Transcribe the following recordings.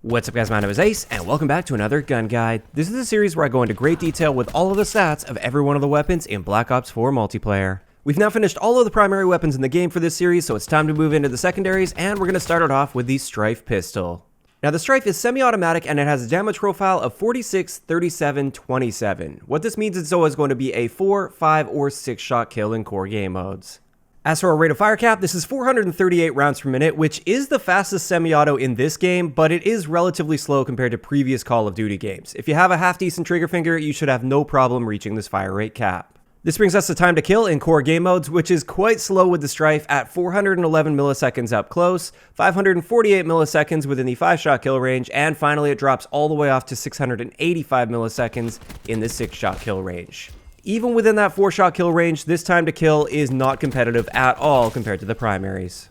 What's up guys, my name is Ace, and welcome back to another gun guide. This is a series where I go into great detail with all of the stats of every one of the weapons in Black Ops 4 multiplayer. We've now finished all of the primary weapons in the game for this series, so it's time to move into the secondaries, and we're going to start it off with the Strife Pistol. Now the Strife is semi-automatic and it has a damage profile of 46, 37, 27. What this means is it's always going to be a 4, 5, or 6 shot kill in core game modes. As for our rate of fire cap, this is 438 rounds per minute, which is the fastest semi-auto in this game, but it is relatively slow compared to previous Call of Duty games. If you have a half-decent trigger finger, you should have no problem reaching this fire rate cap. This brings us to time to kill in core game modes, which is quite slow with the Strife at 411 milliseconds up close, 548 milliseconds within the 5-shot kill range, and finally it drops all the way off to 685 milliseconds in the 6-shot kill range. Even within that 4-shot kill range, this time to kill is not competitive at all compared to the primaries.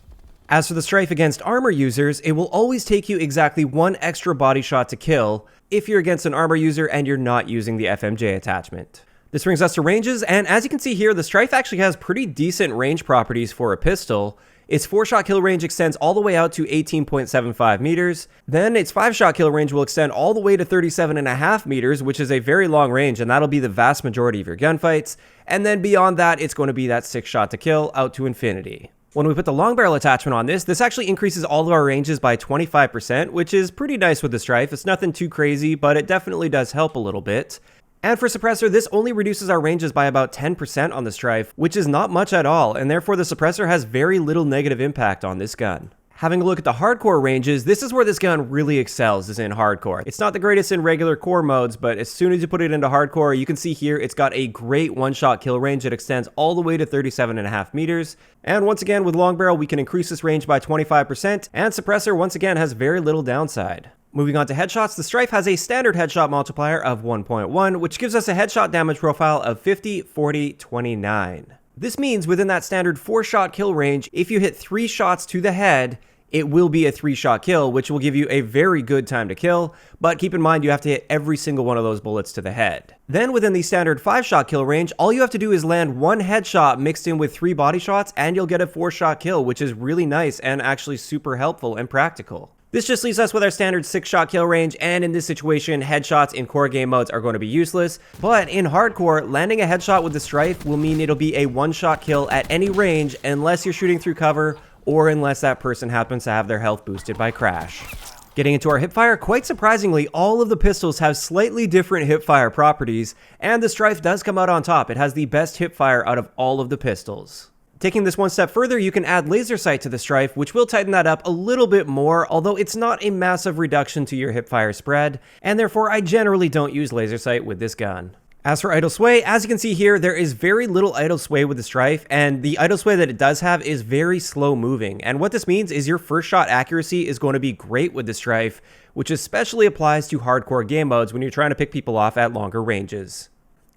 As for the Strife against armor users, it will always take you exactly 1 extra body shot to kill if you're against an armor user and you're not using the FMJ attachment. This brings us to ranges, and as you can see here, the Strife actually has pretty decent range properties for a pistol. Its 4-shot kill range extends all the way out to 18.75 meters. Then its 5-shot kill range will extend all the way to 37.5 meters, which is a very long range, and that'll be the vast majority of your gunfights. And then beyond that, it's going to be that 6-shot to kill out to infinity. When we put the long barrel attachment on this actually increases all of our ranges by 25%, which is pretty nice with the Strife. It's nothing too crazy, but it definitely does help a little bit. And for suppressor, this only reduces our ranges by about 10% on the Strife, which is not much at all, and therefore the suppressor has very little negative impact on this gun. Having a look at the hardcore ranges, this is where this gun really excels, is in hardcore. It's not the greatest in regular core modes, but as soon as you put it into hardcore, you can see here it's got a great 1-shot kill range that extends all the way to 37.5 meters. And once again, with long barrel, we can increase this range by 25%, and suppressor once again has very little downside. Moving on to headshots, the Strife has a standard headshot multiplier of 1.1, which gives us a headshot damage profile of 50, 40, 29. This means within that standard 4-shot kill range, if you hit 3 shots to the head, it will be a 3-shot kill, which will give you a very good time to kill, but keep in mind you have to hit every single one of those bullets to the head. Then within the standard 5-shot kill range, all you have to do is land 1 headshot mixed in with 3 body shots, and you'll get a 4-shot kill, which is really nice and actually super helpful and practical. This just leaves us with our standard 6-shot kill range, and in this situation, headshots in core game modes are going to be useless, but in hardcore, landing a headshot with the Strife will mean it'll be a 1-shot kill at any range unless you're shooting through cover, or unless that person happens to have their health boosted by crash. Getting into our hipfire, quite surprisingly, all of the pistols have slightly different hipfire properties, and the Strife does come out on top. It has the best hipfire out of all of the pistols. Taking this one step further, you can add laser sight to the Strife, which will tighten that up a little bit more, although it's not a massive reduction to your hipfire spread, and therefore I generally don't use laser sight with this gun. As for idle sway, as you can see here, there is very little idle sway with the Strife, and the idle sway that it does have is very slow moving. And what this means is your first shot accuracy is going to be great with the Strife, which especially applies to hardcore game modes when you're trying to pick people off at longer ranges.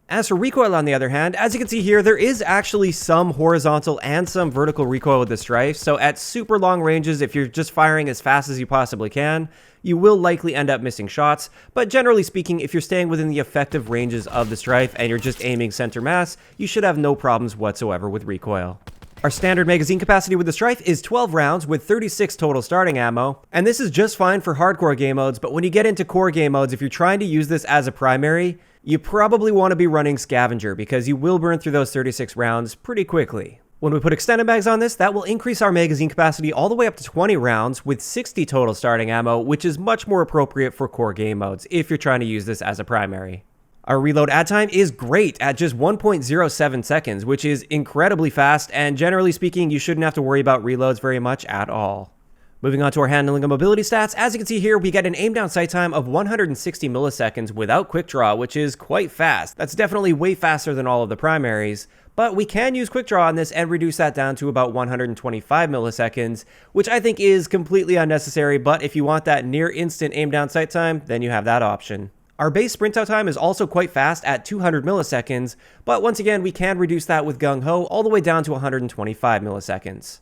As for recoil, on the other hand, as you can see here, there is actually some horizontal and some vertical recoil with the Strife, so at super long ranges, if you're just firing as fast as you possibly can, you will likely end up missing shots, but generally speaking, if you're staying within the effective ranges of the Strife and you're just aiming center mass, you should have no problems whatsoever with recoil. Our standard magazine capacity with the Strife is 12 rounds with 36 total starting ammo, and this is just fine for hardcore game modes, but when you get into core game modes, if you're trying to use this as a primary, you probably want to be running Scavenger because you will burn through those 36 rounds pretty quickly. When we put extended mags on this, that will increase our magazine capacity all the way up to 20 rounds with 60 total starting ammo, which is much more appropriate for core game modes if you're trying to use this as a primary. Our reload add time is great at just 1.07 seconds, which is incredibly fast, and generally speaking, you shouldn't have to worry about reloads very much at all. Moving on to our handling and mobility stats, as you can see here, we get an aim down sight time of 160 milliseconds without quick draw, which is quite fast. That's definitely way faster than all of the primaries, but we can use quick draw on this and reduce that down to about 125 milliseconds, which I think is completely unnecessary, but if you want that near instant aim down sight time, then you have that option. Our base sprint out time is also quite fast at 200 milliseconds, but once again, we can reduce that with Gung Ho all the way down to 125 milliseconds.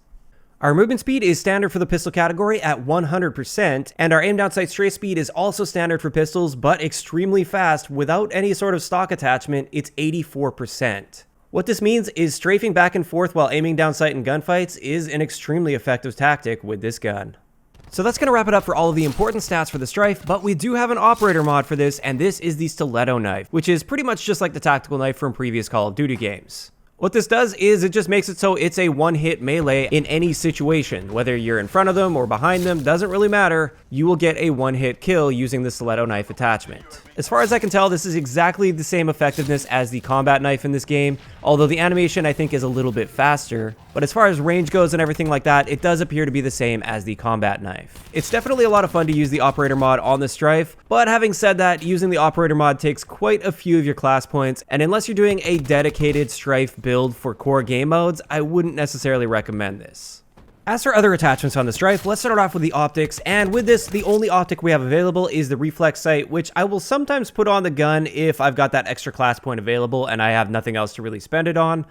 Our movement speed is standard for the pistol category at 100%, and our aim down sight stray speed is also standard for pistols, but extremely fast. Without any sort of stock attachment, it's 84%. What this means is strafing back and forth while aiming down sight in gunfights is an extremely effective tactic with this gun. So that's going to wrap it up for all of the important stats for the Strife, but we do have an operator mod for this, and this is the Stiletto Knife, which is pretty much just like the tactical knife from previous Call of Duty games. What this does is it just makes it so it's a one-hit melee in any situation. Whether you're in front of them or behind them, doesn't really matter. You will get a one-hit kill using the Stiletto Knife attachment. As far as I can tell, this is exactly the same effectiveness as the combat knife in this game, although the animation I think is a little bit faster. But as far as range goes and everything like that, it does appear to be the same as the combat knife. It's definitely a lot of fun to use the operator mod on the Strife, but having said that, using the operator mod takes quite a few of your class points, and unless you're doing a dedicated Strife build for core game modes, I wouldn't necessarily recommend this. As for other attachments on the Strife, let's start off with the optics, and with this, the only optic we have available is the reflex sight, which I will sometimes put on the gun if I've got that extra class point available and I have nothing else to really spend it on,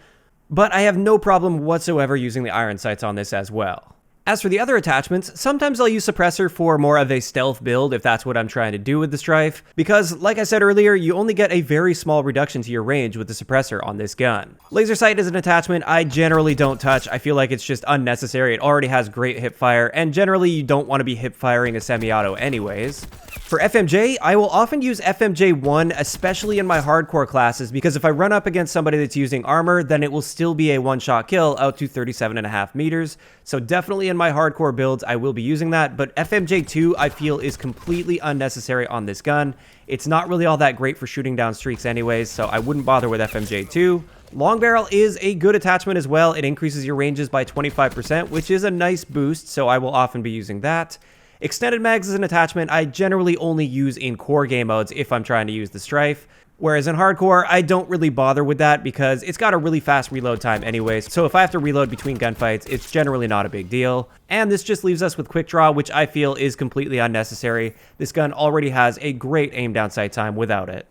but I have no problem whatsoever using the iron sights on this as well. As for the other attachments, sometimes I'll use Suppressor for more of a stealth build if that's what I'm trying to do with the Strife, because like I said earlier, you only get a very small reduction to your range with the Suppressor on this gun. Laser Sight is an attachment I generally don't touch. I feel like it's just unnecessary. It already has great hip fire, and generally you don't want to be hip firing a semi-auto anyways. For FMJ, I will often use FMJ1, especially in my hardcore classes, because if I run up against somebody that's using armor, then it will still be a one-shot kill out to 37.5 meters. So definitely in my hardcore builds, I will be using that, but FMJ2 I feel is completely unnecessary on this gun. It's not really all that great for shooting down streaks anyways, so I wouldn't bother with FMJ2. Long barrel is a good attachment as well. It increases your ranges by 25%, which is a nice boost, so I will often be using that. Extended mags is an attachment I generally only use in core game modes if I'm trying to use the Strife, whereas in hardcore, I don't really bother with that because it's got a really fast reload time anyways, so if I have to reload between gunfights, it's generally not a big deal. And this just leaves us with quick draw, which I feel is completely unnecessary. This gun already has a great aim down sight time without it.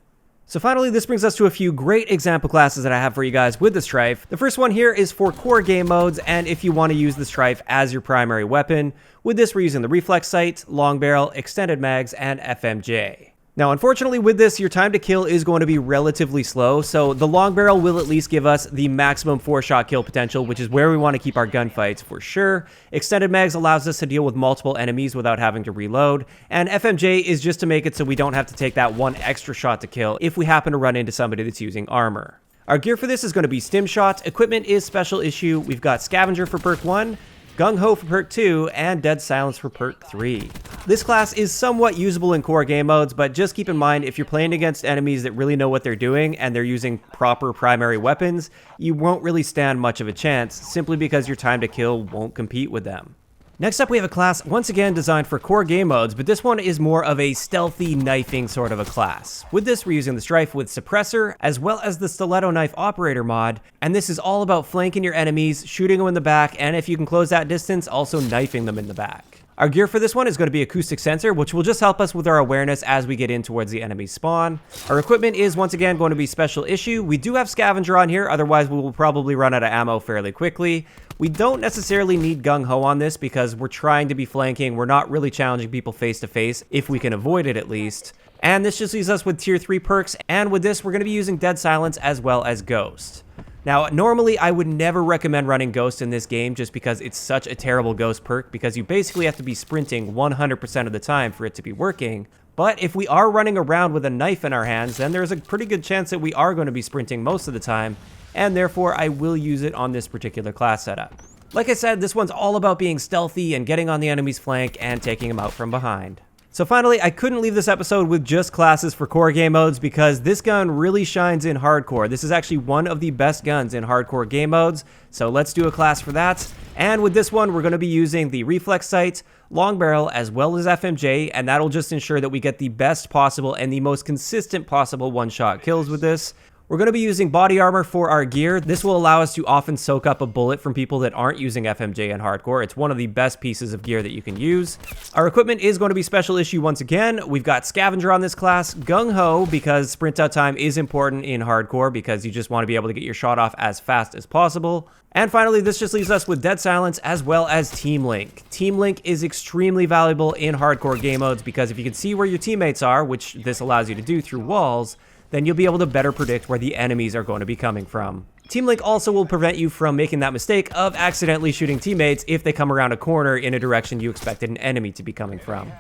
So finally, this brings us to a few great example classes that I have for you guys with the Strife. The first one here is for core game modes, and if you want to use the Strife as your primary weapon. With this, we're using the reflex sight, long barrel, extended mags, and FMJ. Now, unfortunately with this, your time to kill is going to be relatively slow, so the long barrel will at least give us the maximum 4-shot kill potential, which is where we want to keep our gunfights for sure. Extended mags allows us to deal with multiple enemies without having to reload, and FMJ is just to make it so we don't have to take that one extra shot to kill if we happen to run into somebody that's using armor. Our gear for this is going to be stim shot, equipment is special issue, we've got scavenger for perk 1, Gung Ho for perk 2, and Dead Silence for perk 3. This class is somewhat usable in core game modes, but just keep in mind if you're playing against enemies that really know what they're doing and they're using proper primary weapons, you won't really stand much of a chance simply because your time to kill won't compete with them. Next up, we have a class once again designed for core game modes, but this one is more of a stealthy knifing sort of a class. With this, we're using the Strife with Suppressor, as well as the Stiletto Knife Operator mod, and this is all about flanking your enemies, shooting them in the back, and if you can close that distance, also knifing them in the back. Our gear for this one is going to be acoustic sensor, which will just help us with our awareness as we get in towards the enemy spawn. Our equipment is once again going to be special issue. We do have scavenger on here, otherwise we will probably run out of ammo fairly quickly. We don't necessarily need Gung Ho on this because we're trying to be flanking. We're not really challenging people face to face, if we can avoid it at least. And this just leaves us with tier 3 perks, and with this we're going to be using Dead Silence as well as Ghost. Now, normally I would never recommend running Ghost in this game just because it's such a terrible Ghost perk, because you basically have to be sprinting 100% of the time for it to be working. But if we are running around with a knife in our hands, then there's a pretty good chance that we are going to be sprinting most of the time, and therefore I will use it on this particular class setup. Like I said, this one's all about being stealthy and getting on the enemy's flank and taking them out from behind. So finally, I couldn't leave this episode with just classes for core game modes because this gun really shines in hardcore. This is actually one of the best guns in hardcore game modes, so let's do a class for that. And with this one, we're going to be using the reflex sight, long barrel, as well as FMJ, and that'll just ensure that we get the best possible and the most consistent possible one-shot kills with this. We're going to be using body armor for our gear. This will allow us to often soak up a bullet from people that aren't using FMJ in hardcore. It's one of the best pieces of gear that you can use. Our equipment is going to be special issue once again. We've got scavenger on this class, Gung Ho, because sprint out time is important in hardcore because you just want to be able to get your shot off as fast as possible. And finally, this just leaves us with Dead Silence as well as Team Link. Team Link is extremely valuable in hardcore game modes because if you can see where your teammates are, which this allows you to do through walls, then you'll be able to better predict where the enemies are going to be coming from. Team Link also will prevent you from making that mistake of accidentally shooting teammates if they come around a corner in a direction you expected an enemy to be coming from.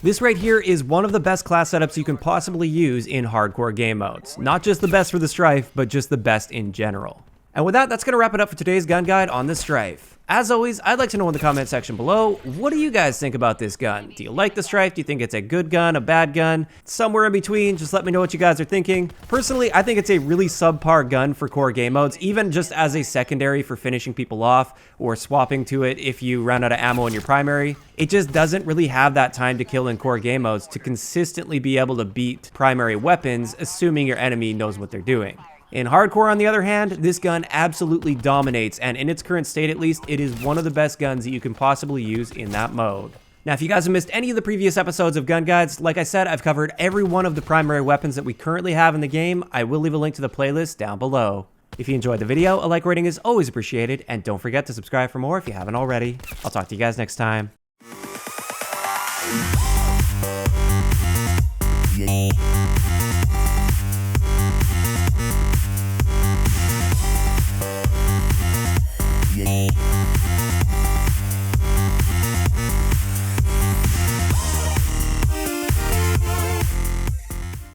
This right here is one of the best class setups you can possibly use in hardcore game modes. Not just the best for the Strife, but just the best in general. And with that, that's going to wrap it up for today's gun guide on the Strife. As always, I'd like to know in the comment section below, what do you guys think about this gun? Do you like the Strife? Do you think it's a good gun, a bad gun? Somewhere in between, just let me know what you guys are thinking. Personally, I think it's a really subpar gun for core game modes, even just as a secondary for finishing people off or swapping to it if you run out of ammo in your primary. It just doesn't really have that time to kill in core game modes to consistently be able to beat primary weapons, assuming your enemy knows what they're doing. In hardcore, on the other hand, this gun absolutely dominates, and in its current state at least, it is one of the best guns that you can possibly use in that mode. Now, if you guys have missed any of the previous episodes of Gun Guides, like I said, I've covered every one of the primary weapons that we currently have in the game. I will leave a link to the playlist down below. If you enjoyed the video, a like rating is always appreciated, and don't forget to subscribe for more if you haven't already. I'll talk to you guys next time.